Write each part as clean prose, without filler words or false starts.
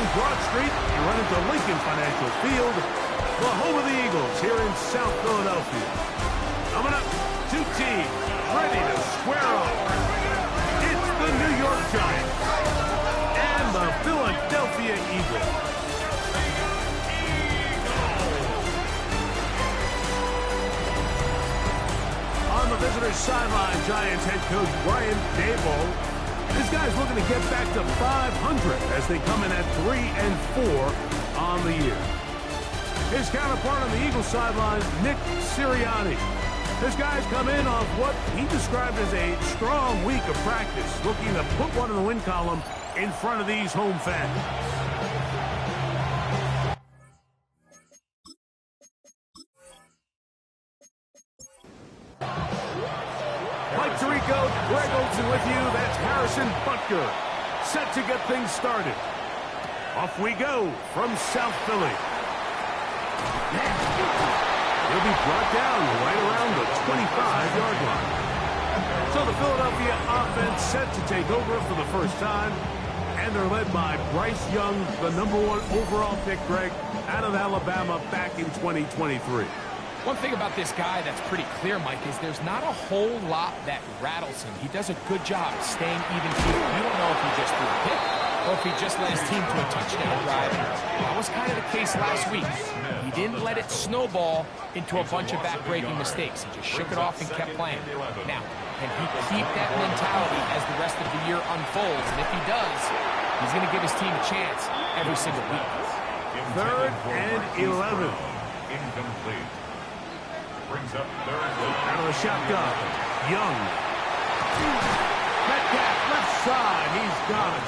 along Broad Street, you run into Lincoln Financial Field, the home of the Eagles here in South Philadelphia. Coming up, two teams ready to square off. It's the New York Giants and the Philadelphia Eagles. On the visitors' sideline, Giants head coach Brian Daboll. This guy's looking to get back to 500 as they come in at 3-4 on the year. His counterpart on the Eagles sideline, Nick Sirianni. This guy's come in off what he described as a strong week of practice, looking to put one in the win column in front of these home fans. Mike Tirico, Greg Olsen with you. That's Harrison Butker, set to get things started. Off we go from South Philly. He'll be brought down right around the 25-yard line. So the Philadelphia offense set to take over for the first time, and they're led by Bryce Young, the #1 overall pick, Greg, out of Alabama back in 2023. One thing about this guy that's pretty clear, Mike, is there's not a whole lot that rattles him. He does a good job staying even keel. You don't know if he just threw a pick or if he just led his team to a touchdown drive. That was kind of the case last week. He didn't let it snowball into a bunch of back-breaking mistakes. He just shook it off and kept playing. Now, can he keep that mentality as the rest of the year unfolds? And if he does, he's going to give his team a chance every single week. 3rd and 11. Incomplete. Brings up 3rd. Out of the shotgun. Young. Metcalf, left side. He's got it.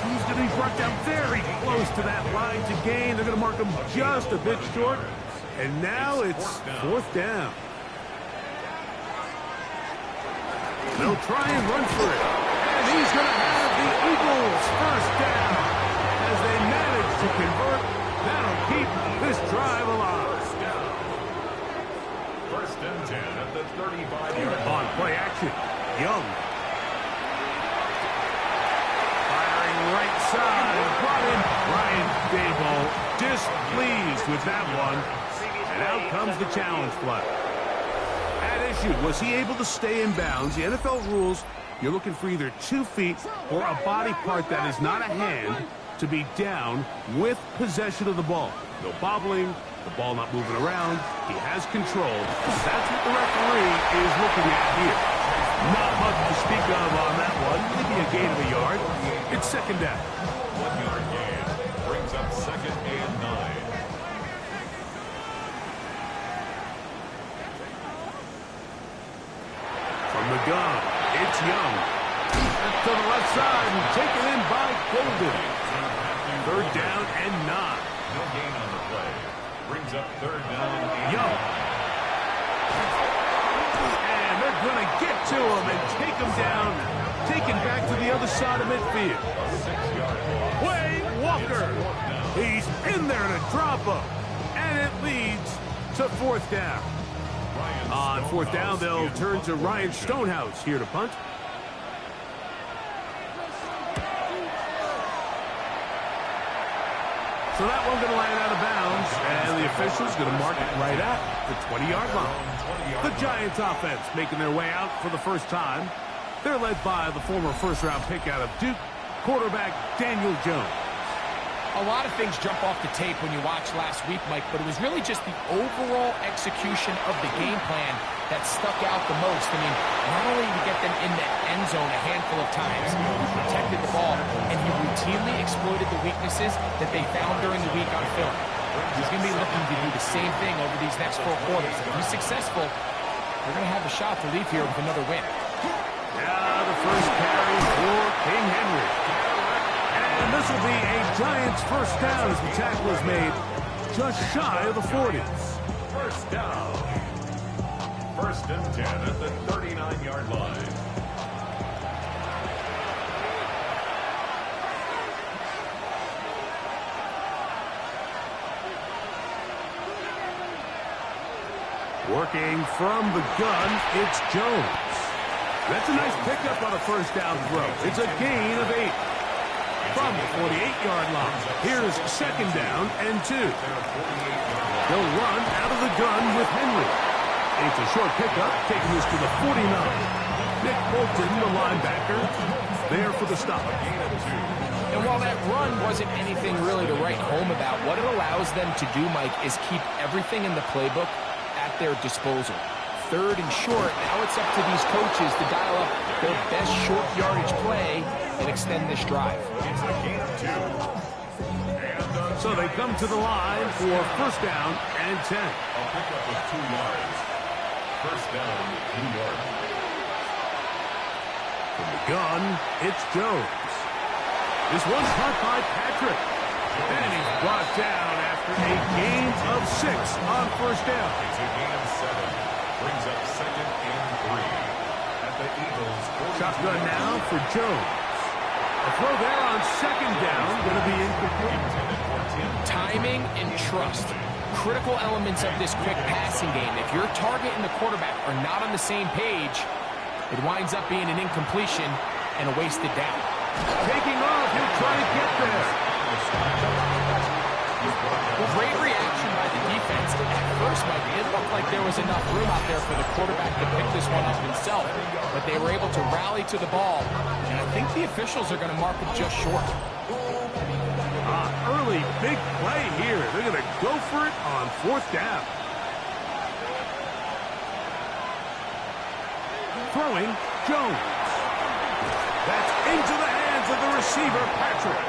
He's going to be brought down very close to that line to gain. They're going to mark him just a bit short. And now it's 4th down. They'll try and run for it. And he's going to have the Eagles first down as they manage to convert. That'll keep this drive alive. 1st and 10 at the 35-yard line. On play action. Young. Firing right side. Brought in Brian Daboll. Displeased with that one. And out comes the challenge flag. At issue, was he able to stay in bounds? The NFL rules, you're looking for either 2 feet or a body part that is not a hand to be down with possession of the ball. No bobbling, the ball not moving around. He has control. That's what the referee is looking at here. Not much to speak of on that one. Maybe a gain of a yard. It's 2nd down. 1-yard gain. Brings up 2nd and 9. From the gun, it's Young. To the left side and taken in by Golden. 3rd down and 9. No gain on the play. Brings up 3rd down and Young. And they're going to get to him and take him down. Taken back to the other side of midfield. 6-yard ball. Wade Walker. He's in there to drop him. And it leads to 4th down. On 4th down, they'll turn to Ryan Stonehouse here to punt. So that one's going to land out of bounds, and the official's going to mark it right at the 20-yard line. The Giants offense making their way out for the first time. They're led by the former first-round pick out of Duke, quarterback Daniel Jones. A lot of things jump off the tape when you watch last week, Mike, but it was really just the overall execution of the game plan that stuck out the most. I mean, not only did he get them in the end zone a handful of times, he protected the ball, and he routinely exploited the weaknesses that they found during the week on film. He's going to be looking to do the same thing over these next 4 quarters. If he's successful, they're going to have a shot to leave here with another win. Now the first carry for King Henry. And this will be a Giants first down as the tackle is made just shy of the 40s. First down. 1st and 10 at the 39-yard line. Working from the gun, it's Jones. That's a nice pickup on a first down throw. It's a gain of 8. From the 48-yard line, here's second down and 2. They'll run out of the gun with Henry. It's a short pickup, taking this to the 49. Nick Bolton, the linebacker, there for the stop. And while that run wasn't anything really to write home about, what it allows them to do, Mike, is keep everything in the playbook at their disposal. Third and short, now it's up to these coaches to dial up their best short yardage play and extend this drive. It's a gain of 2. So they come to the line for first down and 10. A pickup of 2 yards. First down, 2 yards. From the gun, it's Jones. This one's caught by Patrick. And he's brought down after a gain of 6 on first down. It's a gain of 7. Brings up second and 3. At the Eagles' 42. Shotgun now for Jones. A throw there on second down, going to be incomplete. Timing and trust. Critical elements of this quick passing game. If your target and the quarterback are not on the same page, it winds up being an incompletion and a wasted down. Taking off, he'll try to get there. Great reaction by the defense. At first, Mike, it looked like there was enough room out there for the quarterback to pick this one up himself, but they were able to rally to the ball, and I think the officials are going to mark it just short. Early big play here. They're going to go for it on fourth down. Throwing, Jones. That's into the hands of the receiver, Patrick.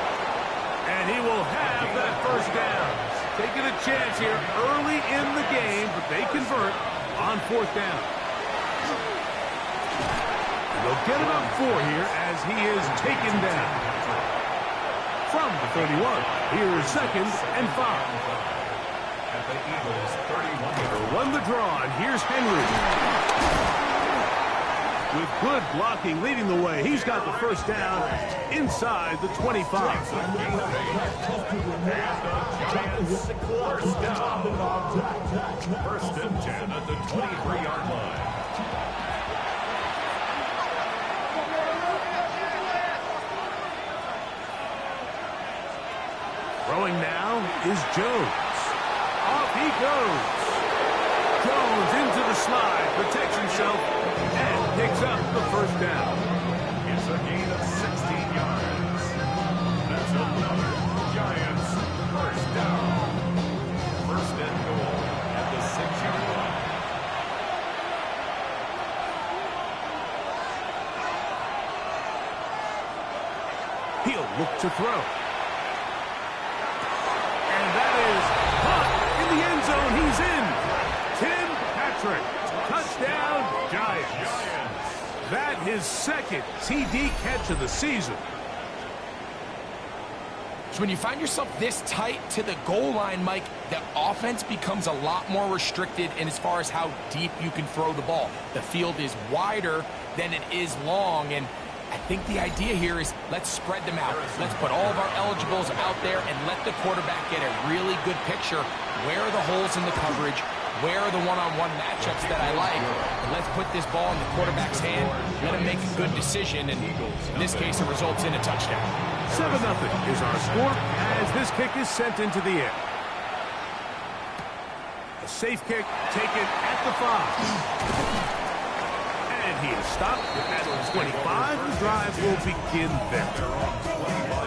And he will have that first down. Taking a chance here early in the game, but they convert on fourth down. And they'll get it up 4 here as he is taken down. From the 31, here's second and 5. At the Eagles' 31. They'll run the draw, and here's Henry. With good blocking leading the way, he's got the first down inside the 25. First and 10 at the 23-yard line. Throwing now is Jones. Off he goes. Jones into the slide, protects himself, and picks up the first down. It's a gain of 16 yards. That's another Giants first down. First and goal at the 6-yard line. He'll look to throw. And that is caught in the end zone. He's in. Tim Patrick. Touchdown, Giants. That his second TD catch of the season. So when you find yourself this tight to the goal line, Mike, the offense becomes a lot more restricted in as far as how deep you can throw the ball. The field is wider than it is long, and I think the idea here is let's spread them out. Let's put all of our eligibles out there and let the quarterback get a really good picture. Where are the holes in the coverage? Where are the one-on-one matchups that I like? And let's put this ball in the quarterback's hand. Let him make a good decision, and in this case, it results in a touchdown. 7-0 is our score as this kick is sent into the air. A safe kick taken at the 5. And he is stopped at the 25. The drive will begin there.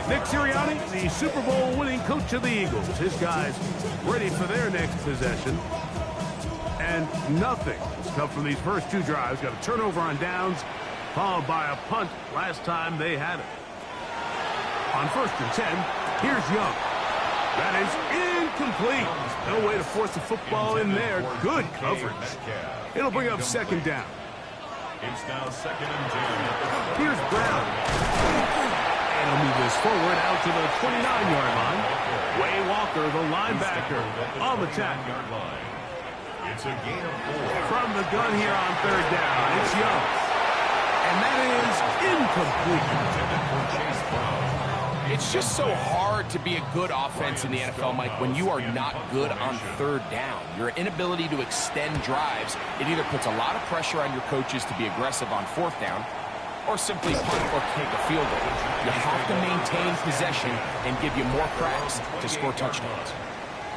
Nick Sirianni, the Super Bowl winning coach of the Eagles. His guys ready for their next possession. And nothing has come from these first 2 drives. Got a turnover on downs, followed by a punt last time they had it. On first and 10, here's Young. That is incomplete. No way to force the football in there. Good coverage. It'll bring up second down. It's now second and 10. Here's Brown. And he'll move this forward out to the 29-yard line. Way Walker, the linebacker, on the 10-yard line. It's a gain of 4. From the gun here on third down, it's Young. And that is incomplete. Intended for Chase Brown. It's just so hard to be a good offense in the NFL, Mike, when you are not good on third down. Your inability to extend drives, it either puts a lot of pressure on your coaches to be aggressive on fourth down, or simply punt or kick a field goal. You have to maintain possession and give you more cracks to score touchdowns.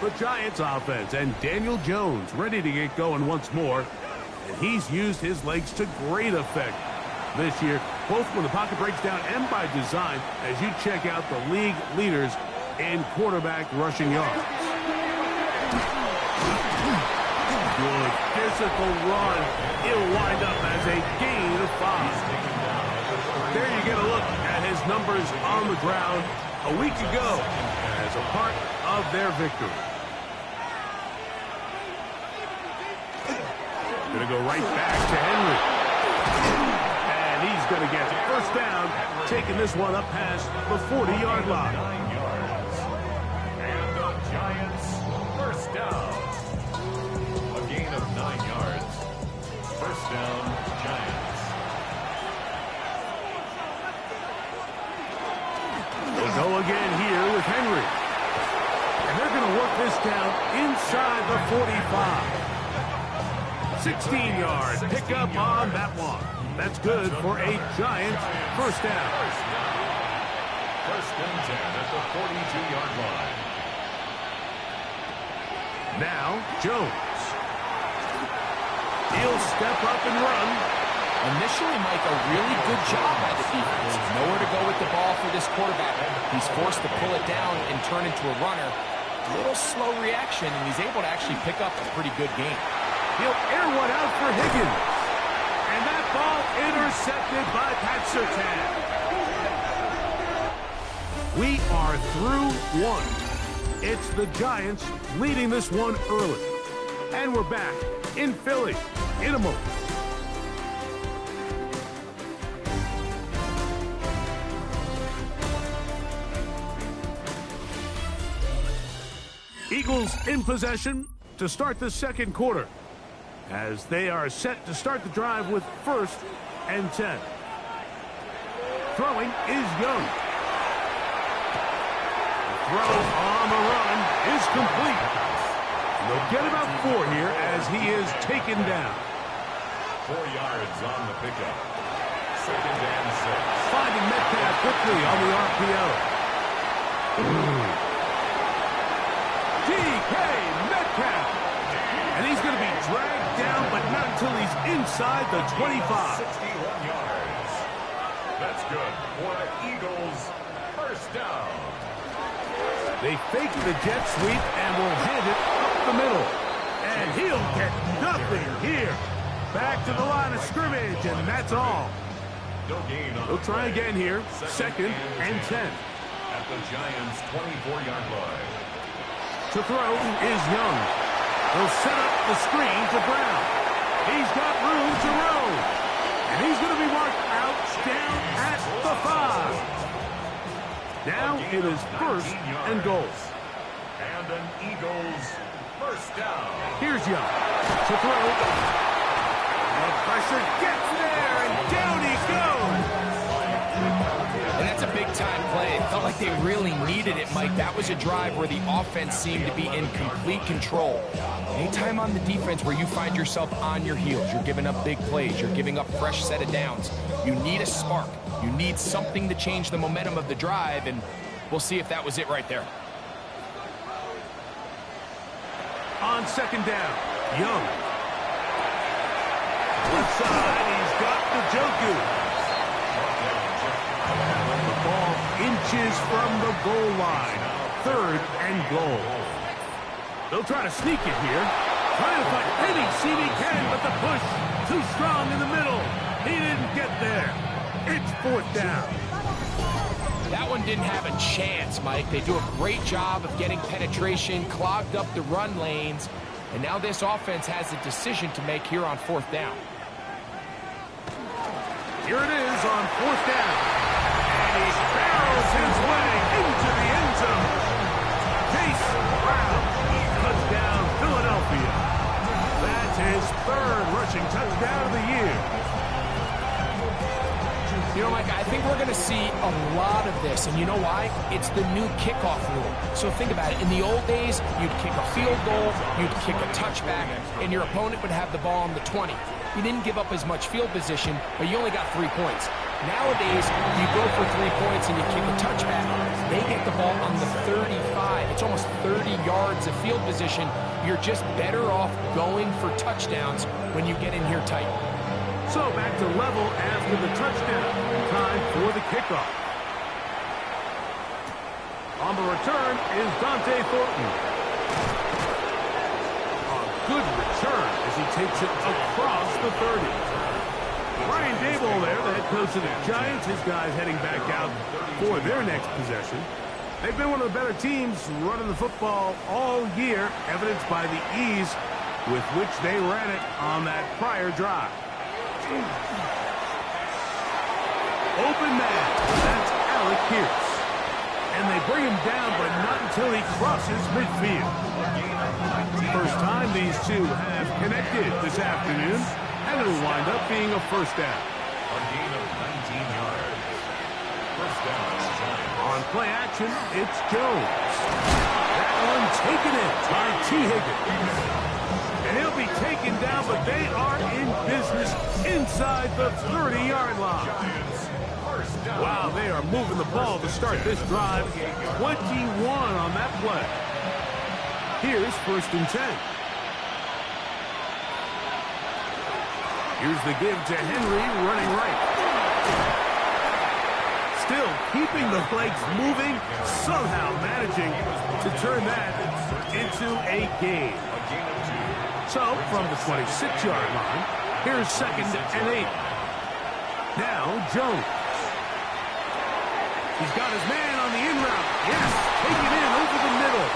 The Giants offense and Daniel Jones ready to get going once more. And he's used his legs to great effect this year, both when the pocket breaks down and by design, as you check out the league leaders in quarterback rushing yards. Good physical run. It'll wind up as a gain of 5. There you get a look at his numbers on the ground a week ago as a part of their victory. Going to go right back to Henry. And he's going to get first down, taking this one up past the 40-yard line. 9 yards. And the Giants first down. A gain of 9 yards. First down, Giants. We'll go again here with Henry. And they're going to work this down inside the 45. 16-yard pickup on that one. That's good for a Giants first down. First and 10 at the 42-yard line. Now, Jones. He'll step up and run. Initially, Mike, a really good job by the defense. Nowhere to go with the ball for this quarterback. He's forced to pull it down and turn into a runner. A little slow reaction, and he's able to actually pick up a pretty good game. He'll air one out for Higgins. And that ball intercepted by Pat Surtain. We are through one. It's the Giants leading this one early. And we're back in Philly in a moment. Eagles in possession to start the second quarter, as they are set to start the drive with first and 10. Throwing is Young. The throw on the run is complete. They'll get about 4 here as he is taken down. 4 yards on the pickup. Second and 6. Finding Metcalf quickly on the RPO. DK Metcalf. And he's going to be dragged down, but not until he's inside the 25. 61 yards. That's good for the Eagles. First down. They fake the jet sweep and will hand it up the middle. And he'll get nothing here. Back to the line of scrimmage, and that's all. No gain on They'll try again here. Second and 10. At the Giants' 24-yard line. To throw is Young. He'll set up the screen to Brown. He's got room to roll. And he's going to be marked out down at the 5. Now it is first and goal. And an Eagles first down. Here's Young to throw. The pressure gets there, and down he goes. And that's a big-time play. It felt like they really needed it, Mike. That was a drive where the offense seemed to be in complete control. Anytime on the defense where you find yourself on your heels, you're giving up big plays, you're giving up fresh set of downs, you need a spark. You need something to change the momentum of the drive, and we'll see if that was it right there. On second down, Young. Left side, he's got the Njoku. The ball inches from the goal line. Third and goal. They'll try to sneak it here. Trying to find any seam he can, but the push too strong in the middle. He didn't get there. It's fourth down. That one didn't have a chance, Mike. They do a great job of getting penetration, clogged up the run lanes, and now this offense has a decision to make here on fourth down. Here it is on fourth down. And he barrels his way into the end zone. Chase Brown. Touchdown, Philadelphia. That's his third rushing touchdown of the year. You know, Mike, I think we're going to see a lot of this, and you know why? It's the new kickoff rule. So think about it. In the old days, you'd kick a field goal, you'd kick a touchback, and your opponent would have the ball on the 20. You didn't give up as much field position, but you only got 3 points. Nowadays, you go for 3 points and you kick a touchback. They get the ball on the 35. It's almost 30 yards of field position. You're just better off going for touchdowns when you get in here tight. So back to level after the touchdown. Time for the kickoff. On the return is Dante Thornton. A good return as he takes it across the 30. Brian Daboll there, the head coach of the Giants. His guys heading back out for their next possession. They've been one of the better teams running the football all year, evidenced by the ease with which they ran it on that prior drive. Open man. That's Alec Pierce. And they bring him down, but not until he crosses midfield. First time these two have connected this afternoon, and it'll wind up being a first down. A gain of 19 yards. First down. On play action, it's Jones. That one taken in by T. Higgins. And he'll be taken down, but they are in business inside the 30-yard line. Wow, they are moving the ball to start this drive. 21 on that play. Here's 1st and 10. Here's the give to Henry, running right. Still keeping the legs moving, somehow managing to turn that into a gain. So, from the 26-yard line, here's 2nd and 8. Now, Jones. He's got his man on the in route. Yes, taken in over the middle.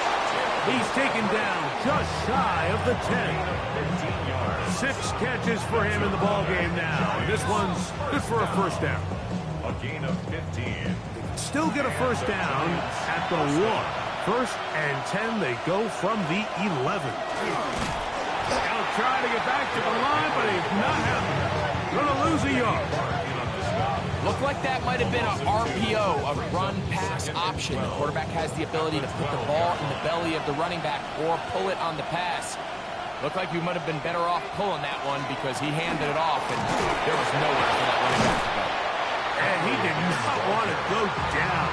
He's taken down just shy of the 10. 6 catches for him in the ball game now. And this one's good for a first down. A gain of 15. Still get a first down at the 1. 1st and 10, they go from the 11. Now trying to get back to the line, but he's not happening. Gonna lose a yard. Looked like that might have been an RPO, a run-pass option. The quarterback has the ability to put the ball in the belly of the running back or pull it on the pass. Looked like we might have been better off pulling that one because he handed it off, and there was nowhere for that running back to go. And he did not want to go down.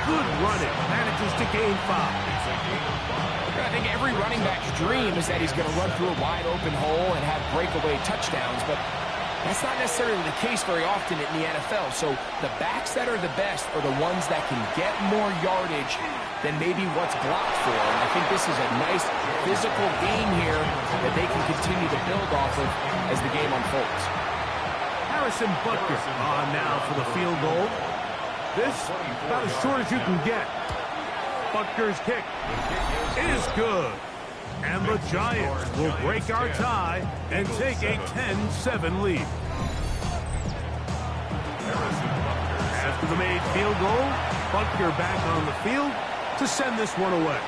Good running. Manages to gain 5. I think every running back's dream is that he's going to run through a wide-open hole and have breakaway touchdowns, but that's not necessarily the case very often in the NFL. So the backs that are the best are the ones that can get more yardage than maybe what's blocked for. And I think this is a nice physical game here that they can continue to build off of as the game unfolds. Harrison Butker on now for the field goal. This about as short as you can get. Butker's kick is good. And the Giants will break our tie and take a 10-7 lead. After the made field goal, Butker back on the field to send this one away.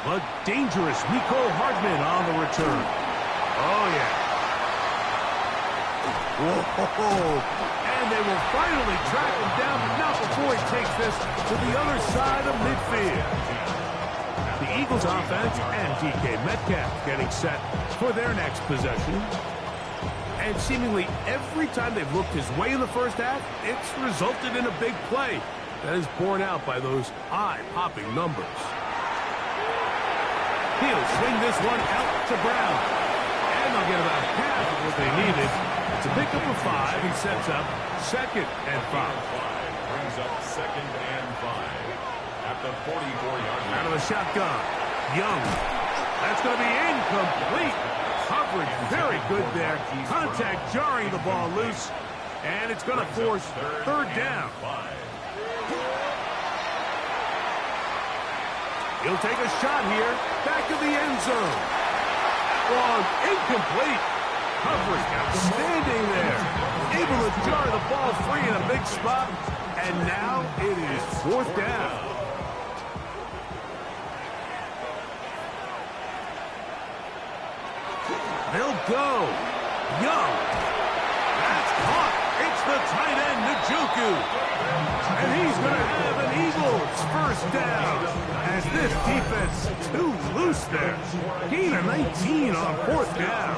But dangerous Miko Hardman on the return. Oh, yeah. Whoa. And they will finally track him down, but not before he takes this to the other side of midfield. The Eagles offense and DK Metcalf getting set for their next possession. And seemingly every time they've looked his way in the first half, it's resulted in a big play that is borne out by those eye-popping numbers. He'll swing this one out to Brown. And they'll get about half of what they needed to pick up a 5 and sets up 2nd and 5. Brings up 2nd and 5. At the 44-yard line. Out of the shotgun. Young. That's going to be incomplete. Coverage very good there. Contact jarring the ball loose. And it's going to force 3rd down. He'll take a shot here. Back of the end zone. Long. Incomplete. Coverage outstanding there. Able to jar the ball free in a big spot. And now it is 4th down. They'll go. Young. That's caught. It's the tight end, Njoku. And he's going to have an Eagles first down as this defense too loose burst there. Gain of 19 on 4th down.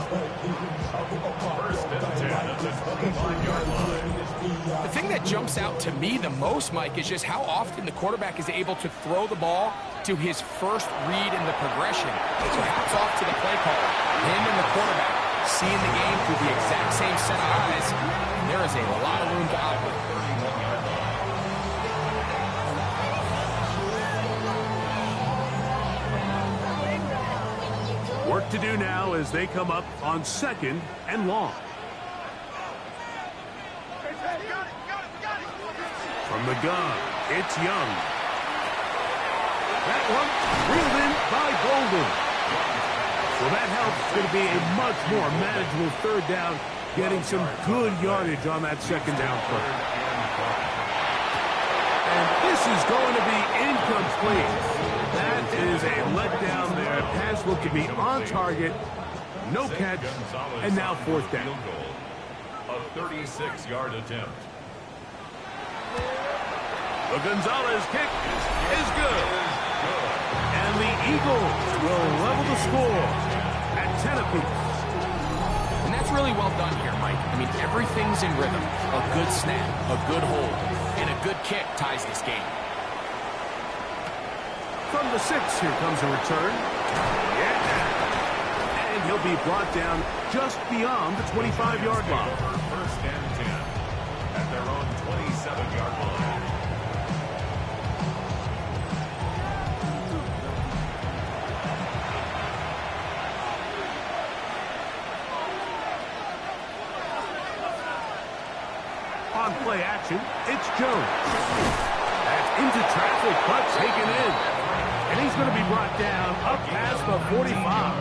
First and 10 at the 25-yard line. The thing that jumps out to me the most, Mike, is just how often the quarterback is able to throw the ball to his first read in the progression. So hats off to the play caller. Him and the quarterback seeing the game through the exact same set of eyes. And there is a lot of room to operate. Work to do now as they come up on 2nd and long. From the gun, it's Young. That one reeled in by Golden. Well, that helps. It's going to be a much more manageable 3rd down, getting some good yardage on that 2nd down play. And this is going to be incomplete. That is a letdown there. Pass looked to be on target. No catch. And now 4th down. A 36-yard attempt. The Gonzalez kick is good. And the Eagles will level the score at 10 apiece. And that's really well done here, Mike. I mean, everything's in rhythm. A good snap, a good hold, and a good kick ties this game. From the 6, here comes a return. Yeah. And he'll be brought down just beyond the 25-yard line. First and 10 at their own 27-yard line. On play action, it's Jones. That's into traffic, but taken in. And he's going to be brought down up past the 45.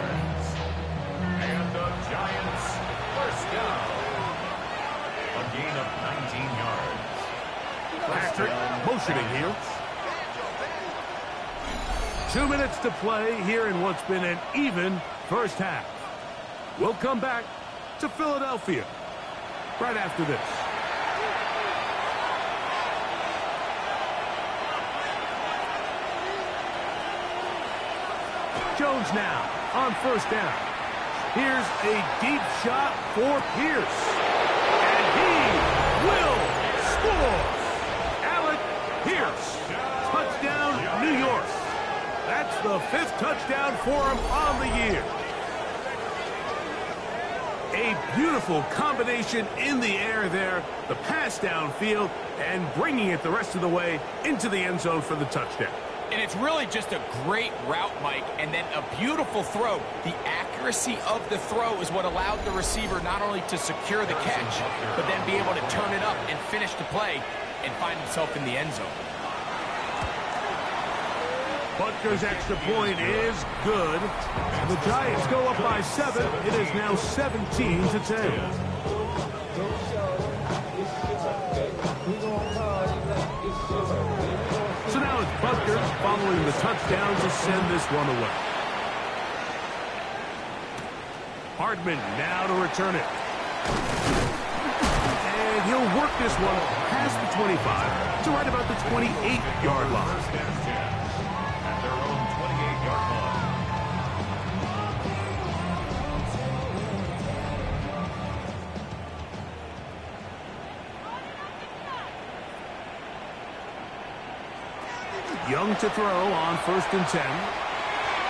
And the Giants first down. A gain of 19 yards. Patrick motioning here. 2 minutes to play here in what's been an even first half. We'll come back to Philadelphia right after this. Jones now on 1st down. Here's a deep shot for Pierce. And he will score. Alec Pierce. Touchdown, New York. That's the 5th touchdown for him on the year. A beautiful combination in the air there. The pass downfield and bringing it the rest of the way into the end zone for the touchdown. And it's really just a great route, Mike, and then a beautiful throw. The accuracy of the throw is what allowed the receiver not only to secure the catch, but then be able to turn it up and finish the play and find himself in the end zone. Butker's extra point is good. The Giants go up by 7. It is now 17-10. So now it's Butker following the touchdown to send this one away. Hardman now to return it. And he'll work this one past the 25 to right about the 28-yard line. At their own 28-yard line. Young to throw on 1st and 10.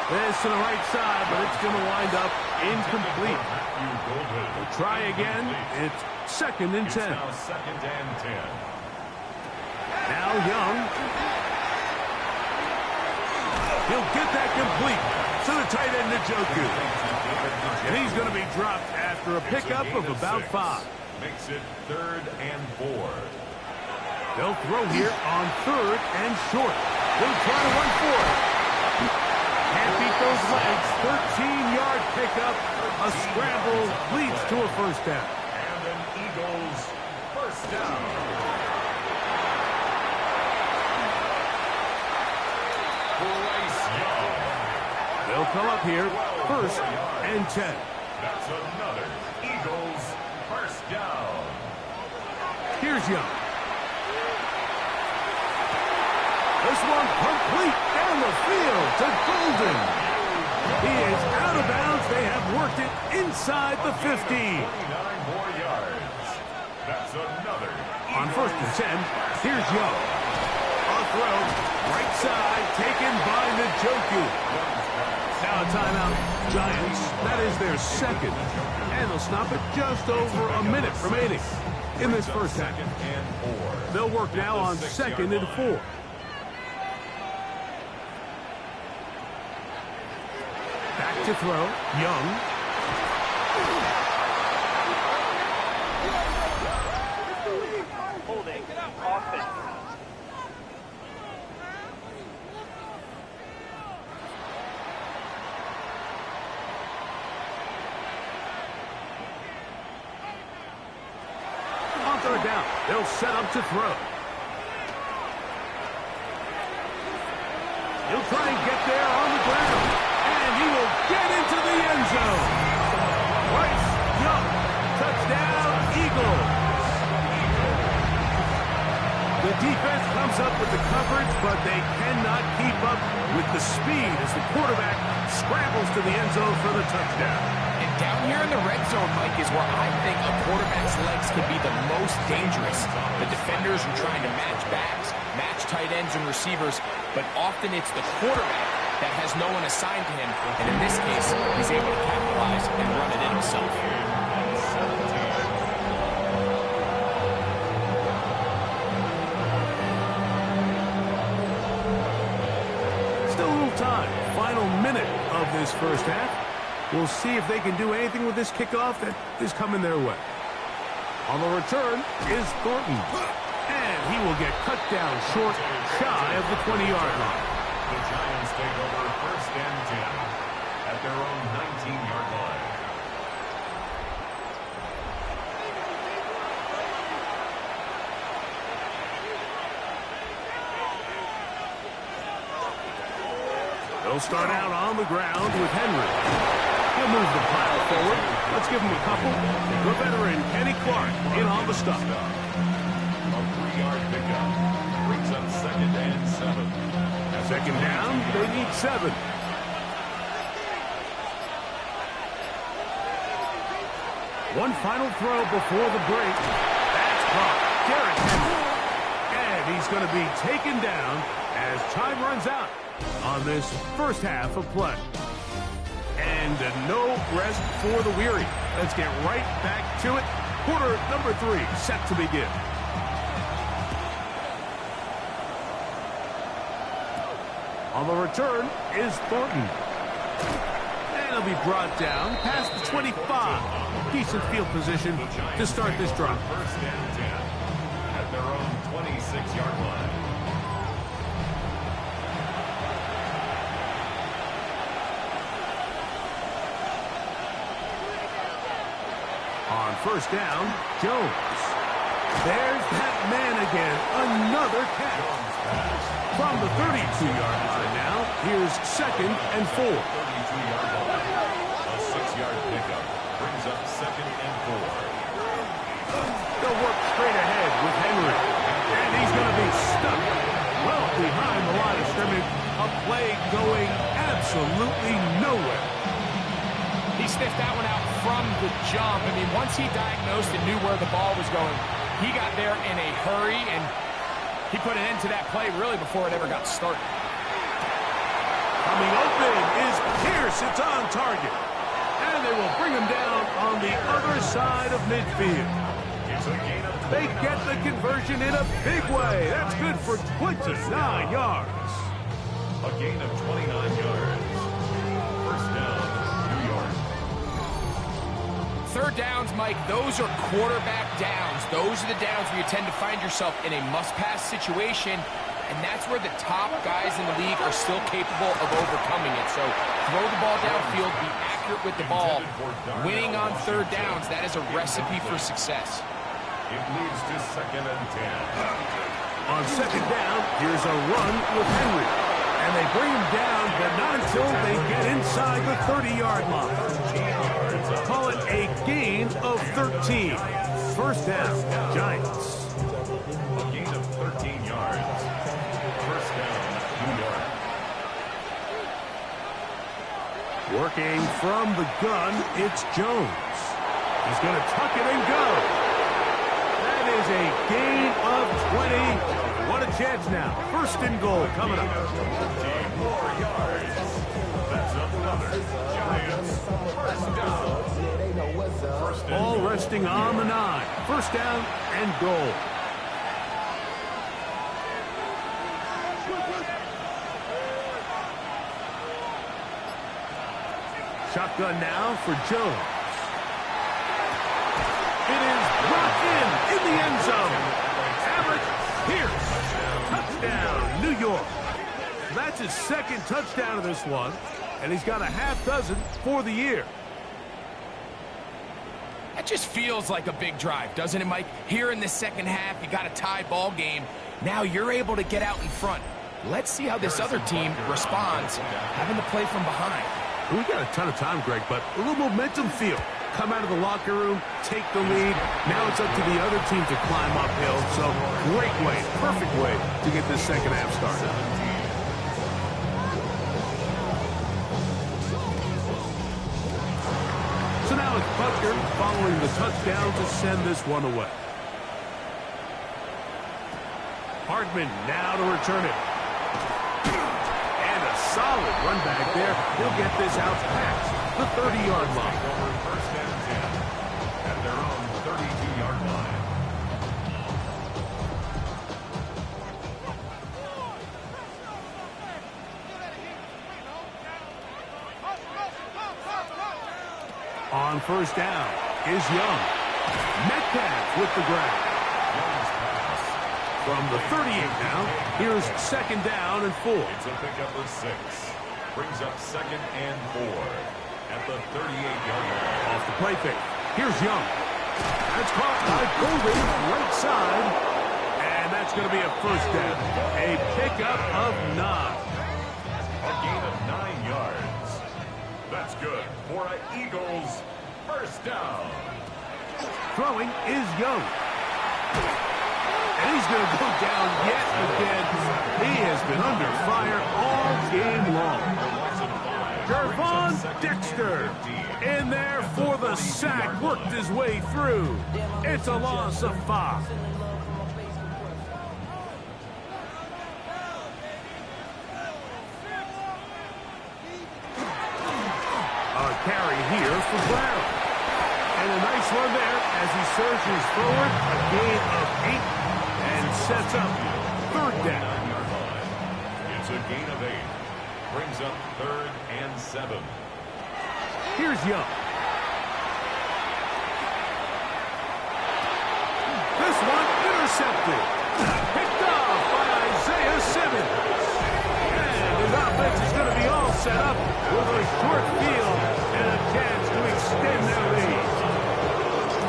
This to the right side, but it's going to wind up incomplete. We'll try again. It's 2nd and 10. Now 2nd and 10. Now Young. He'll get that complete to the tight end, Njoku. And he's going to be dropped after a pickup of about 5. Makes it 3rd and 4. They'll throw here on 3rd and short. They'll try to run for it. Can't beat those legs. 13-yard pickup. A scramble leads to a 1st down. And an Eagles 1st down. Bryce Young. They'll come up here 1st and 10. That's another Eagles 1st down. Here's Young. This one complete down the field to Golden. inside the 50. 29 more yards. That's another. On 1st and 10, here's Young. On throw, right side, taken by Njoku. Now a timeout, Giants. That is their second. And they'll stop it just over a minute remaining in this first half. They'll work now on 2nd and 4. Back to throw, Young. Holding, offense. On 3rd down, they'll set up to throw. He'll try and get there on the ground. And he will get into the end zone. Bryce Young, touchdown, Eagles. The defense comes up with the coverage, but they cannot keep up with the speed as the quarterback scrambles to the end zone for the touchdown. And down here in the red zone, Mike, is where I think a quarterback's legs can be the most dangerous. The defenders are trying to match backs, match tight ends and receivers, but often it's the quarterback that has no one assigned to him, and in this case, he's able to capitalize and run it in himself. Still a little time. Final minute of this first half. We'll see if they can do anything with this kickoff that is coming their way. On the return is Thornton. And he will get cut down short, shy of the 20-yard line. The Giants take over 1st and 10 at their own 19-yard line. They'll start out on the ground with Henry. He'll move the pile forward. Let's give him a couple. The veteran, Kenny Clark, in on the stop. A 3-yard pickup brings up 2nd and 7. 2nd down, they need 7. One final throw before the break. That's caught. Derrick Henry. And he's going to be taken down as time runs out on this first half of play. And no rest for the weary. Let's get right back to it. Quarter number 3 set to begin. On the return is Thornton. And he'll be brought down past the 25. Decent field position to start this drive. 1st and 10 at their own 26-yard line. On 1st down, Jones. There's that man again. Another catch. From the 32-yard line now, here's 2nd and 4. 32-yard line. A 6-yard pickup brings up 2nd and 4. They'll work straight ahead with Henry. And he's going to be stuck well behind the line of scrimmage. A play going absolutely nowhere. He sniffed that one out from the jump. I mean, once he diagnosed and knew where the ball was going, he got there in a hurry, and he put an end to that play really before it ever got started. Coming open is Pierce. It's on target. And they will bring him down on the other side of midfield. They get the conversion in a big way. That's good for 29 yards. A gain of 29 yards. 1st down, New York. 3rd downs, Mike, those are quarterback downs. Those are the downs where you tend to find yourself in a must-pass situation, and that's where the top guys in the league are still capable of overcoming it. So throw the ball downfield, be accurate with the ball. Winning on 3rd downs, that is a recipe for success. It leads to 2nd and 10. On 2nd down, here's a run with Henry. And they bring him down, but not until they get inside the 30-yard line. Call it a gain of 13. 1st down, Giants. A gain of 13 yards. 1st down, New York. Working from the gun, it's Jones. He's going to tuck it and go. That is a gain of 20. What a chance now. First and goal coming up. 15 more yards. That's another Giants first down. All resting on the 9. First down and goal. Shotgun now for Jones. It is brought in the end zone. Average Pierce. Touchdown, New York. That's his second touchdown of this one, and he's got a half dozen for the year. That just feels like a big drive, doesn't it, Mike? Here in the second half, you got a tie ball game. Now you're able to get out in front. Let's see how this other team responds, having to play from behind. We got a ton of time, Greg, but a little momentum feel. Come out of the locker room, take the lead. Now it's up to the other team to climb uphill. So great way, perfect way to get this second half started. So now it's Butker following the touchdown to send this one away. Hardman now to return it. And a solid run back there. He'll get this out past the 30-yard line. Over first and 10 at their own 32-yard line. On first down is Young. Metcalf with the grab. Young's pass. From the 38 now, here's second down and 4. It's a pickup of 6. Brings up second and 4 at the 38-yard line. Off the play fake. Here's Young. That's caught by Golden, right side. And that's going to be a first down. A pickup of 9. A gain of 9 yards. That's good for an Eagles first down. Throwing is Young. And he's going to go down yet again. He has been under fire all game long. Gervon Dexter in there for the sack. Worked his way through. It's a loss of 5. A carry here for Brown. And a nice run there as he surges forward. A gain of 8 and sets up third down. It's a gain of 8. Brings up third and 7. Here's Young. This one intercepted. Picked off by Isaiah Simmons. And his offense is going to be all set up with a short field and a chance to extend their lead.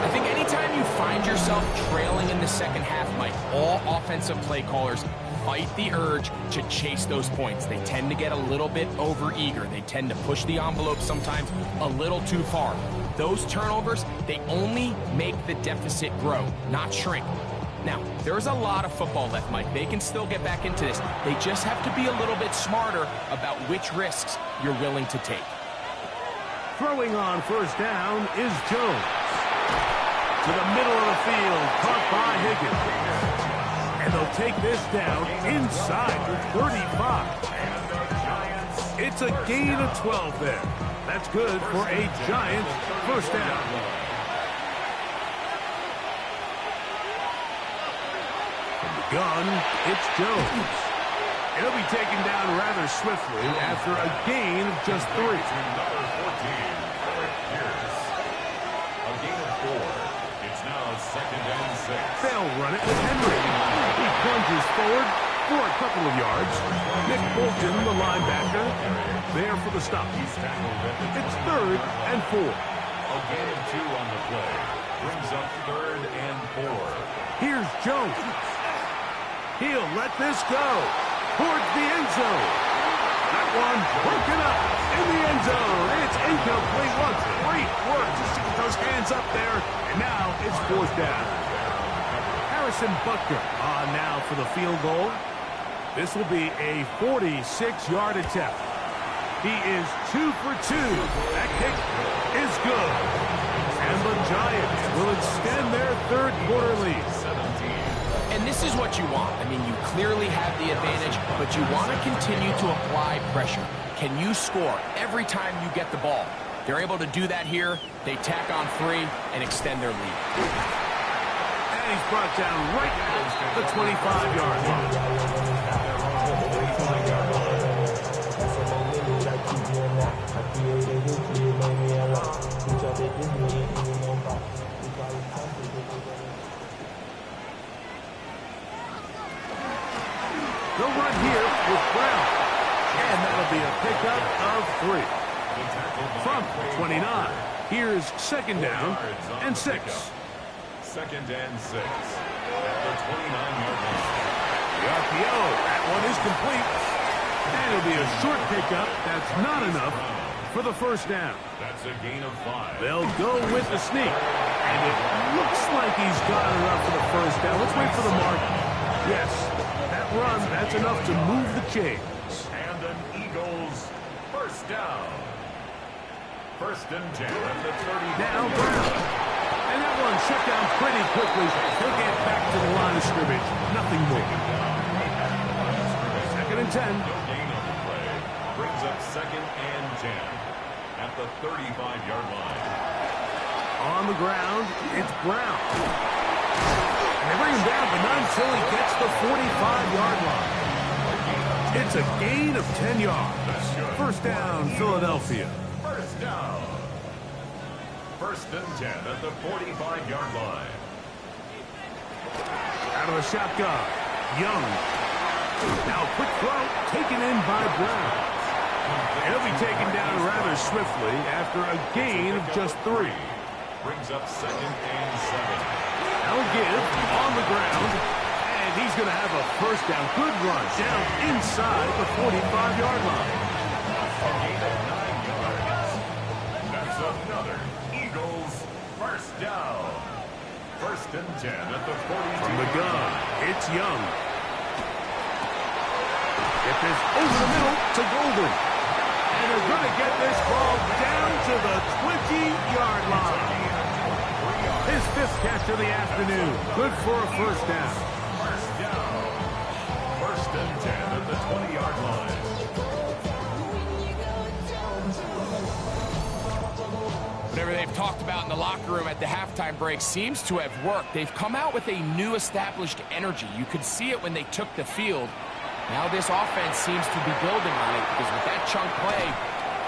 I think anytime you find yourself trailing in the second half, Mike, all offensive play callers fight the urge to chase those points. They tend to get a little bit overeager. They tend to push the envelope sometimes a little too far. Those turnovers, they only make the deficit grow, not shrink. Now, there's a lot of football left, Mike. They can still get back into this. They just have to be a little bit smarter about which risks you're willing to take. Throwing on first down is Jones. To the middle of the field, caught by Higgins. And they'll take this down inside the 35. It's a gain of 12 there. That's good for a Giants first down. From the gun, it's Jones. He'll be taken down rather swiftly after a gain of just 3. Number 14, Pierce. A gain of 4. It's now second and 6. They'll run it with Henry. He plunges forward for a couple of yards. Nick Bolton, the linebacker, there for the stop. It's third and 4. A gain of 2 on the play. Brings up third and 4. Here's Jones. He'll let this go towards the end zone. That one broken up in the end zone. It's incomplete. What great work just to get those hands up there. And now it's fourth down. Harrison Butker on now for the field goal. This will be a 46-yard attempt. He is 2 for 2. That kick is good. And the Giants will extend their third quarter lead. And this is what you want. I mean, you clearly have the advantage, but you want to continue to apply pressure. Can you score every time you get the ball? They're able to do that here. They tack on 3 and extend their lead. And he's brought down right at the 25-yard line. They'll run here with Brown. And that'll be a pickup of 3. From 29. Here's second down and 6. Second and 6 at the 29-yard line. The RPO, that one is complete. And it'll be a short pickup. That's not enough for the first down. That's a gain of 5. They'll go with the sneak. And it looks like he's got enough for the first down. Let's wait for the mark. Yes, that run, that's enough to move the chains. And an Eagles first down. First and 10 at the 30. Now Brown. And that one shut down pretty quickly. He'll get back to the line of scrimmage. Nothing more. Second and 10. No gain on the play. Brings up second and 10 at the 35-yard line. On the ground, it's Brown. And they bring him down, but not until he gets the 45-yard line. It's a gain of 10 yards. First down, Philadelphia. First down. First and 10 at the 45-yard line. Out of the shotgun, Young. Now quick throw, taken in by Brown. He'll be taken down rather swiftly after a gain of just 3. Brings up second and 7. Now give on the ground, and he's going to have a first down. Good run down inside the 45-yard line. A gain of 9 yards. That's another Eagles first down. First and 10 at the 42. From the gun, it's Young. Get this over the middle to Golden. And they're going to get this ball down to the 20-yard line. His 5th catch of the afternoon. Good for a first down. First down. First and 10 at the 20-yard line. Whatever they've talked about in the locker room at the halftime break seems to have worked. They've come out with a new established energy. You could see it when they took the field. Now this offense seems to be building on it because with that chunk play,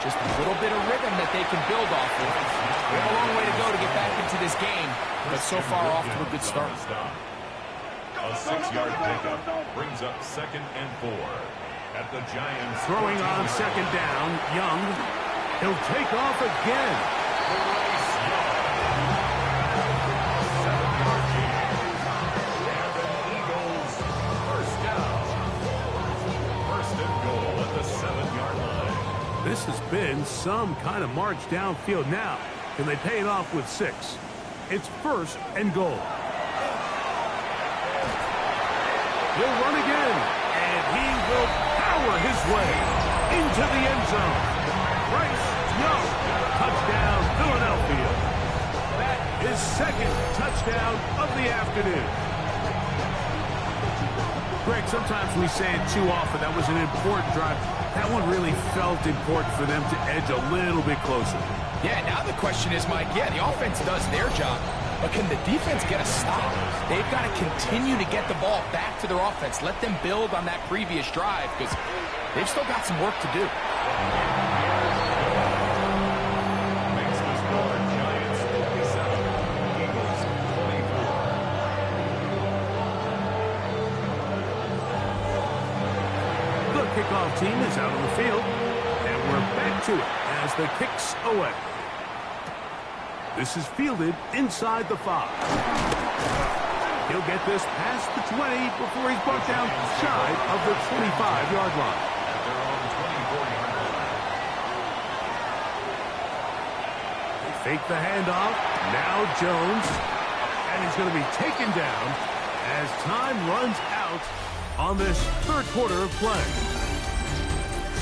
just a little bit of rhythm that they can build off of. We have a long way to go to get back into this game, but so far off to a good start. A 6-yard pickup brings up second and 4 at the Giants. Throwing on second down, Young. He'll take off again. 7-yard gain. And the Eagles first down. First and goal at the 7-yard line. This has been some kind of march downfield. Now, can they pay it off with 6? It's first and goal. He'll run again, and he will power his way into the end zone. Bryce Young, touchdown, Philadelphia. That is second touchdown of the afternoon. Greg, sometimes we say it too often. That was an important drive. That one really felt important for them to edge a little bit closer. Yeah, now the question is, Mike, yeah, the offense does their job, but can the defense get a stop? They've got to continue to get the ball back to their offense. Let them build on that previous drive because they've still got some work to do. Makes the score Giants 27, Eagles 24. The kickoff team is out on the field, and we're back to it as the kick's away. This is fielded inside the 5. He'll get this past the 20 before he's brought down shy of the 25-yard line. At their own 24-yard line. They fake the handoff. Now Jones. And he's going to be taken down as time runs out on this third quarter of play.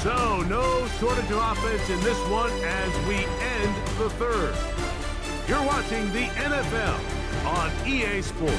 So, no shortage of offense in this one as we end the third. You're watching the NFL on EA Sports.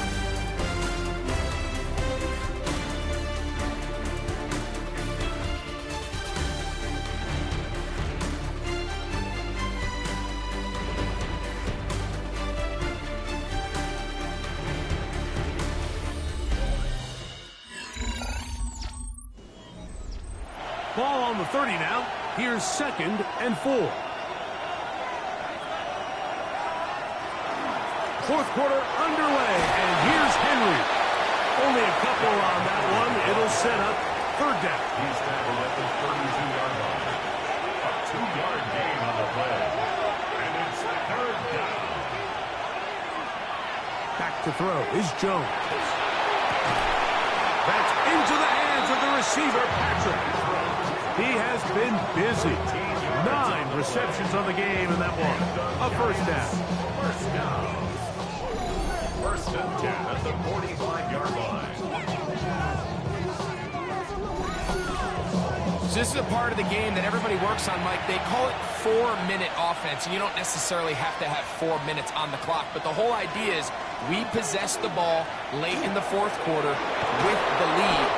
Ball on the 30 now. Here's 2nd and 4. Fourth quarter underway, and here's Henry. Only a couple on that one. It'll set up 3rd down. He's tackled at the 32-yard line. A 2-yard gain on the play. And it's 3rd down. Back to throw is Jones. That's into the hands of the receiver, Patrick. He has been busy. 9 receptions on the game in that one. A 1st down. 1st down. 1st and 10 at the 45-yard line. So this is a part of the game that everybody works on, Mike. They call it 4-minute offense, and you don't necessarily have to have 4 minutes on the clock. But the whole idea is we possess the ball late in the 4th quarter with the lead.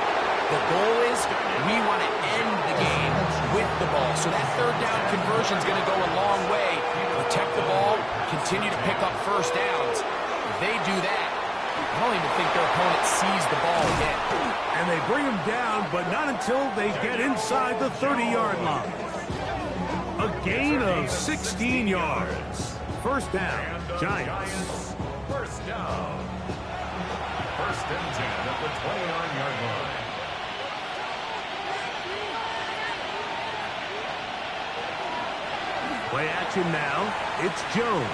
The goal is we want to end the game with the ball. So that 3rd down conversion is going to go a long way. Protect the ball, continue to pick up 1st downs. If they do that, I don't even think their opponent sees the ball again. And they bring him down, but not until they get inside the 30-yard line. A gain of 16 yards. 1st down, Giants. 1st down. 1st and 10 at the 29-yard line. Play action now. It's Jones.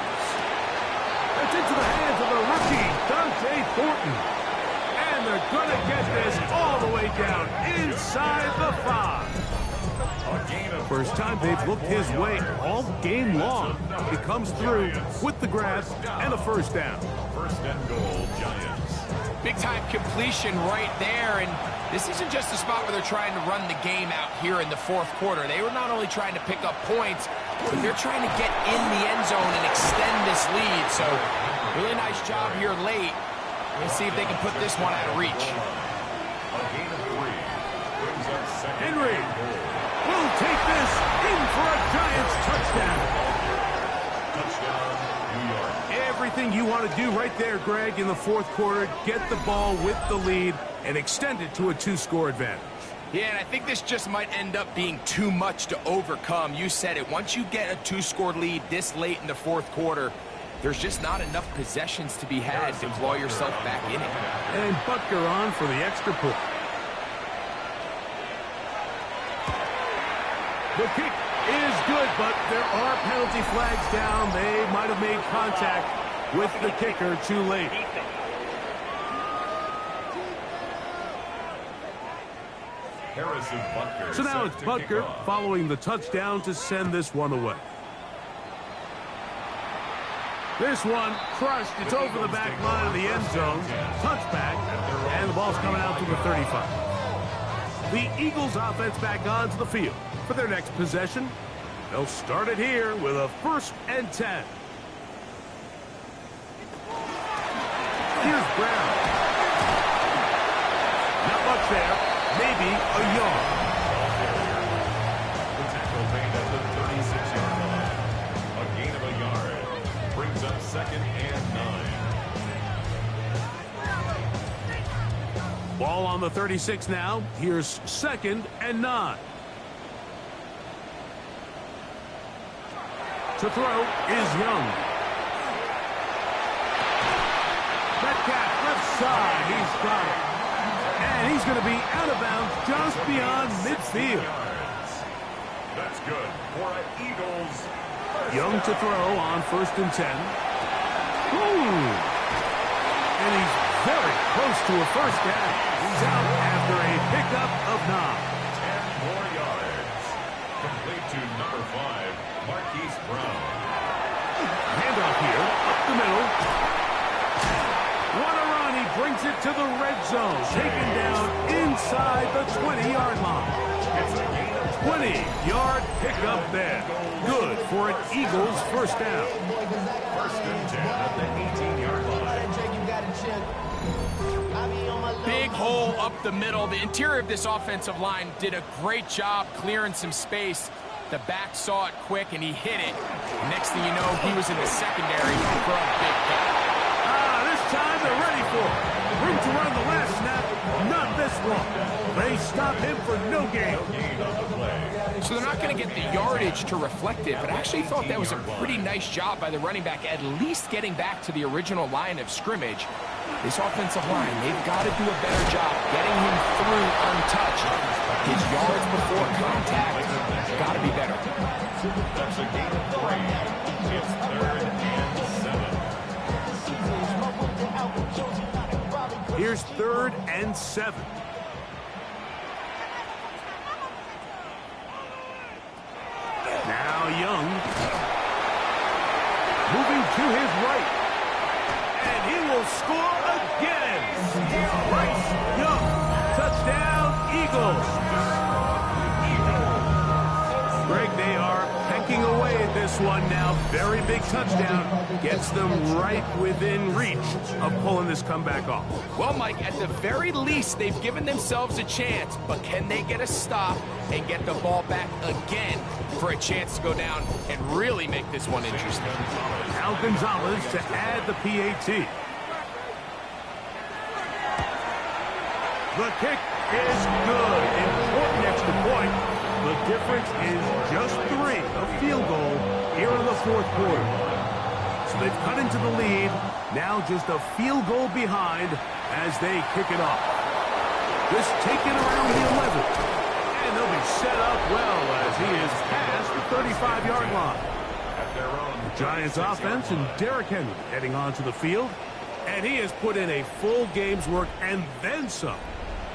It's into the hands of the rookie, Dante Thornton. And they're going to get this all the way down inside the 5. First time they've looked his way all game long. He comes through with the grab and a 1st down. 1st and goal, Giants. Big-time completion right there, and this isn't just a spot where they're trying to run the game out here in the 4th quarter. They were not only trying to pick up points, but they're trying to get in the end zone and extend this lead. So, really nice job here late. Let's see if they can put this one out of reach. A gain of 3. Brings up 2nd. Henry will take this in for a Giants touchdown. Touchdown, New York. Everything you want to do right there, Greg, in the 4th quarter. Get the ball with the lead and extend it to a 2-score advantage. Yeah, and I think this just might end up being too much to overcome. You said it. Once you get a 2-score lead this late in the 4th quarter, there's just not enough possessions to be had to claw yourself back in it. And Butker on for the extra point. The kick is good, but there are penalty flags down. They might have made contact with the kicker too late. So now it's Butker following the touchdown to send this one away. This one crushed. It's over the back line of the end zone. Touchback, and the ball's coming out to the 35. The Eagles offense back onto the field for their next possession. They'll start it here with a 1st and 10. Here's Brown. Not much there. Maybe a yard. The tackle made at the 36-yard line. A gain of a yard. Brings up 2nd and 9. Ball on the 36 now. Here's 2nd and 9. To throw is Young. Metcalf left side. He's got it. And he's going to be out of bounds just beyond midfield. That's good for an Eagles. Young to throw on 1st and 10. Ooh. And he's very close to a 1st down. He's out after a pickup of 9. 10 more yards. Complete to number 5, Marquise Brown. Handoff here, up the middle. What a run. He brings it to the red zone. Taken down inside the 20-yard line. It's a gain of 20-yard pickup there. Good for an Eagles first down. First and 10 at the 18-yard line. Big hole up the middle. The interior of this offensive line did a great job clearing some space. The back saw it quick, and he hit it. Next thing you know, he was in the secondary for a big hit. This time they're ready for it. Room to run the last snap, not this one. They stop him for no gain. So they're not going to get the yardage to reflect it, but I actually thought that was a pretty nice job by the running back, at least getting back to the original line of scrimmage. This offensive line, they've got to do a better job getting him through untouched. His yards before contact got to be better. That's a gain of 3. It's 3rd and 7. Here's 3rd and 7. Now Young. Moving to his right. And he will score again. Bryce Young. Touchdown, Eagles. Greg, they are pecking away at this one now. Very big touchdown. Gets them right within reach of pulling this comeback off. Well, Mike, at the very least, they've given themselves a chance, but can they get a stop and get the ball back again for a chance to go down and really make this one interesting? Now Gonzalez to add the PAT. The kick is good. Important extra point. The difference is just 3, a field goal here in the 4th quarter. So they've cut into the lead. Now just a field goal behind as they kick it off. This taken around the 11. And they'll be set up well as he is past the 35-yard line. The Giants offense and Derrick Henry heading onto the field. And he has put in a full game's work and then some.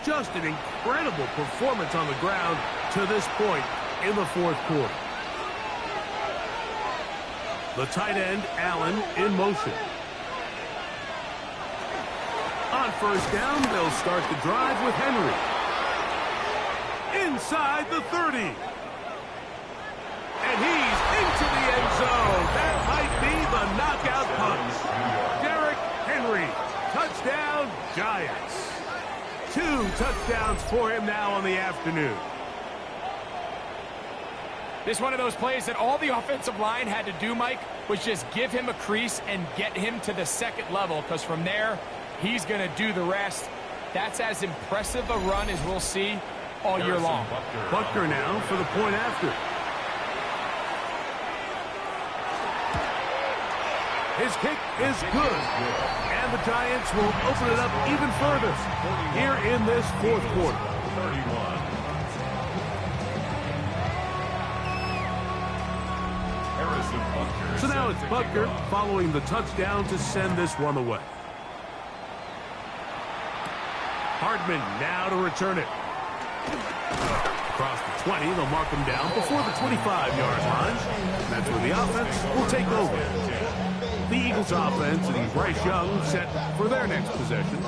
Just an incredible performance on the ground to this point in the 4th quarter. The tight end, Allen, in motion. On first down, they'll start the drive with Henry. Inside the 30. And he's into the end zone. That might be the knockout punch. Derrick Henry. Touchdown, Giants. 2 touchdowns for him now on the afternoon. This is one of those plays that all the offensive line had to do, Mike, was just give him a crease and get him to the 2nd level, because from there, he's going to do the rest. That's as impressive a run as we'll see all year long. Butker now for the point after. His kick is good. And the Giants will open it up even further here in this 4th quarter. 31. So now it's Butker following the touchdown to send this one away. Hardman now to return it. Across the 20, they'll mark him down before the 25-yard line. That's where the offense will take over. The Eagles offense and Bryce Young set for their next possession.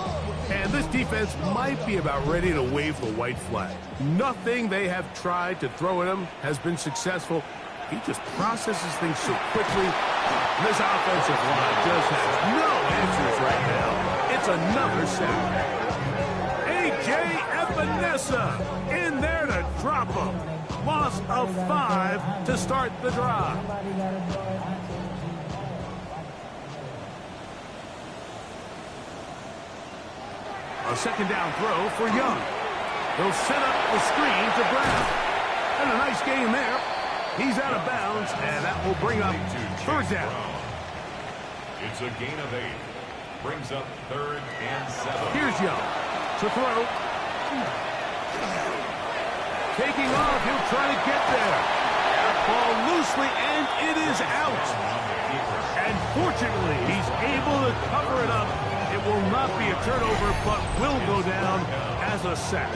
And this defense might be about ready to wave the white flag. Nothing they have tried to throw at him has been successful. He just processes things so quickly. This offensive line just has no answers right now. It's another sack. A.J. Epinesa in there to drop him. Loss of 5 to start the drive. A second down throw for Young. They'll set up the screen to Brown. And a nice game there. He's out of bounds, and that will bring up 3rd down. It's a gain of 8. Brings up 3rd and 7. Here's Young to throw. Taking off, he'll try to get there. Ball loosely, and it is out. And fortunately, he's able to cover it up. It will not be a turnover, but will go down as a sack.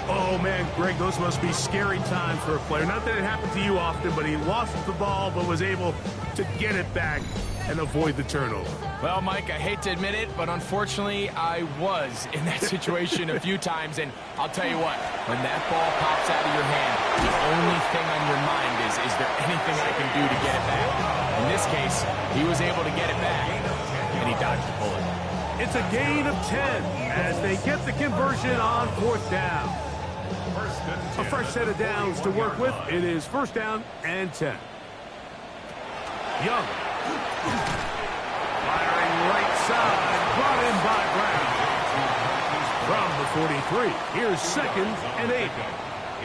Oh, man, Greg, those must be scary times for a player. Not that it happened to you often, but he lost the ball but was able to get it back. and avoid the turnover. Well, Mike, I hate to admit it, but unfortunately, I was in that situation a few times, and I'll tell you what, when that ball pops out of your hand, the only thing on your mind is there anything I can do to get it back? In this case, he was able to get it back, and he dodged the bullet. It's a gain of 10 as they get the conversion on 4th down. A fresh set of downs to work with. It is 1st down and 10. Young. Firing right side. Brought in by Brown. From the 43. Here's 2nd and 8.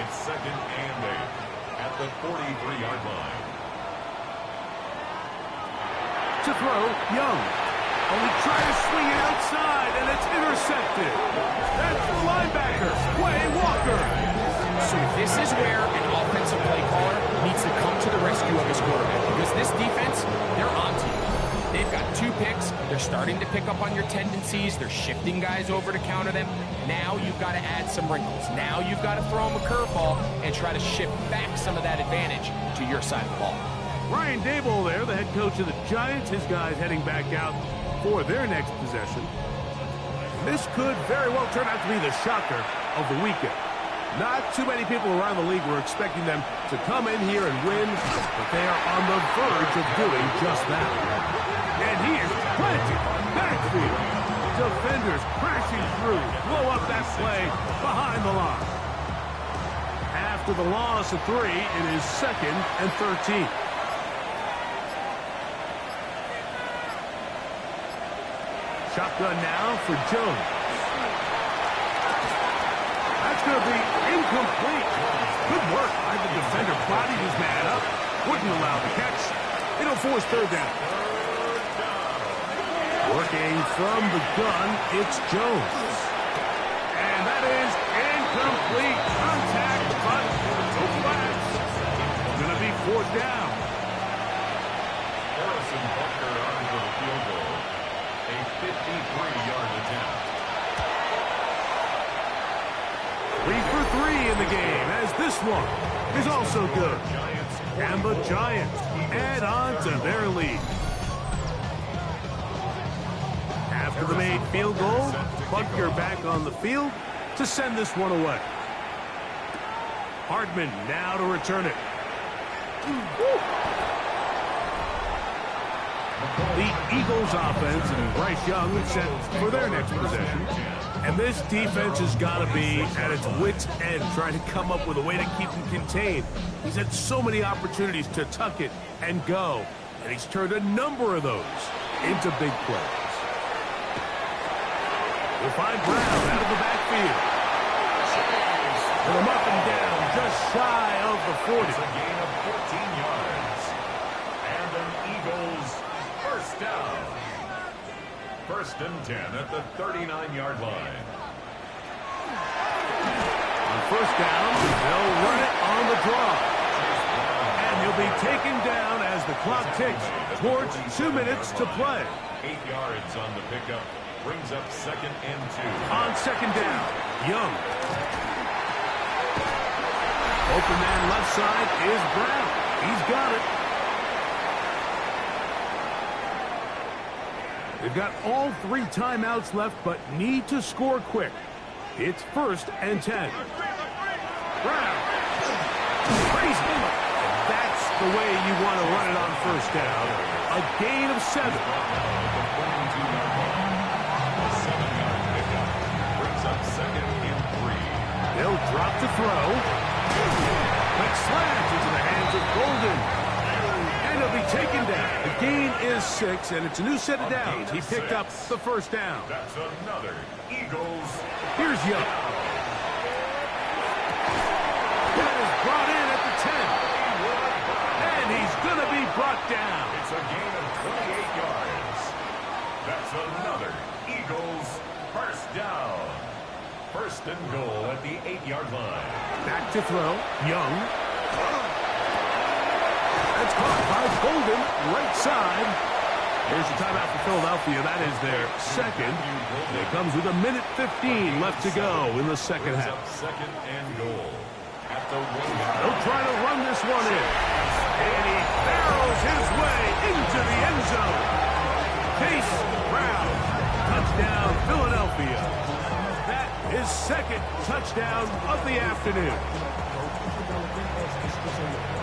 It's 2nd and 8 at the 43-yard line. To throw, Young. Only try to swing it outside, and it's intercepted. That's the linebacker, Wk8. So this is where an offensive play caller needs to come to the rescue of his quarterback, because this defense, they're onto you. They've got 2 picks. They're starting to pick up on your tendencies. They're shifting guys over to counter them. Now you've got to add some wrinkles. Now you've got to throw them a curveball and try to shift back some of that advantage to your side of the ball. Brian Daboll there, the head coach of the Giants. His guys heading back out for their next possession. This could very well turn out to be the shocker of the weekend. Not too many people around the league were expecting them to come in here and win, but they are on the verge of doing just that. And he is planted backfield. Defenders crashing through, blow up that play behind the line. After the loss of 3, it is 2nd and 13. Shotgun now for Jones. That's going to be incomplete. Good work by the defender. Bodied his man up. Wouldn't allow the catch. It'll force 3rd down. Working from the gun, it's Jones. And that is incomplete. Contact, but no flags. Going to be 4th down. Harrison Butker on for the field goal. A 53-yard attempt. 3 for 3 in the game, as this one is also good. And the Giants add on to their lead. After the made field goal, Butker back on the field to send this one away. Hardman now to return it. The Eagles offense and Bryce Young set for their next possession. And this defense has got to be at its wits' end, trying to come up with a way to keep him contained. He's had so many opportunities to tuck it and go, and he's turned a number of those into big plays. We'll find Brown out of the backfield. Put him up and down, just shy of the 40. It's a gain of 14 yards. And an Eagles first down. 1st and 10 at the 39-yard line. On 1st down, they'll run it on the draw. And he'll be taken down as the clock ticks towards 2 minutes to play. 8 yards on the pickup. Brings up 2nd and 2. On 2nd down, Young. Open man left side is Brown. He's got it. They've got all 3 timeouts left, but need to score quick. It's 1st and 10. Brown. Crazy. That's the way you want to run it on 1st down. A gain of 7. They'll drop to throw. Quick slant into the hands of Golden. And he'll be taken down. The gain is 6, and it's a new set of downs. He picked up the 1st down. That's another Eagles. Here's Young. That is brought in at the 10. And he's going to be brought down. It's a gain of 28 yards. That's another Eagles first down. 1st and goal at the 8-yard line. Back to throw. Young. That's caught by Golden, right side. Here's the timeout for Philadelphia. That is their 2nd. It comes with 1:15 left to go in the 2nd half. 2nd and goal at the 1. They'll try to run this one in. And he barrels his way into the end zone. touchdown of the afternoon.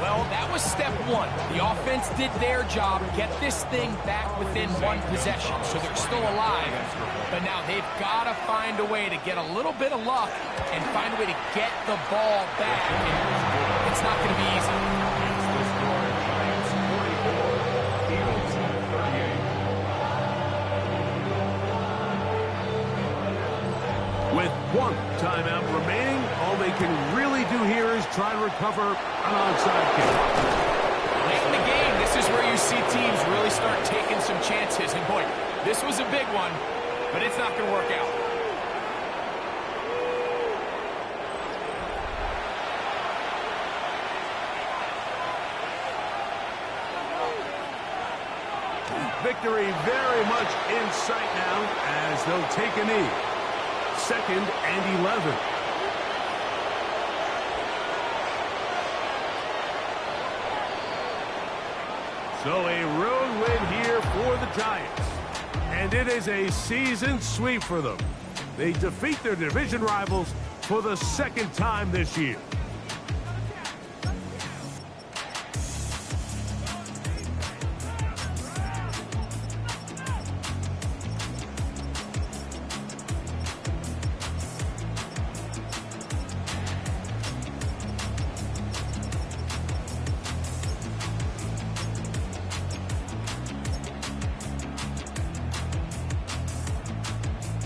Well, that was step one. The offense did their job, get this thing back within one possession, so they're still alive. But now they've got to find a way to get a little bit of luck and find a way to get the ball back. And it's not going to be easy. With one timeout remaining, all they can really do here is try to recover an onside kick. Late in the game, this is where you see teams really start taking some chances. And boy, this was a big one, but it's not going to work out. Victory very much in sight now as they'll take a knee. 2nd and 11. So a road win here for the Giants. And it is a season sweep for them. They defeat their division rivals for the 2nd time this year.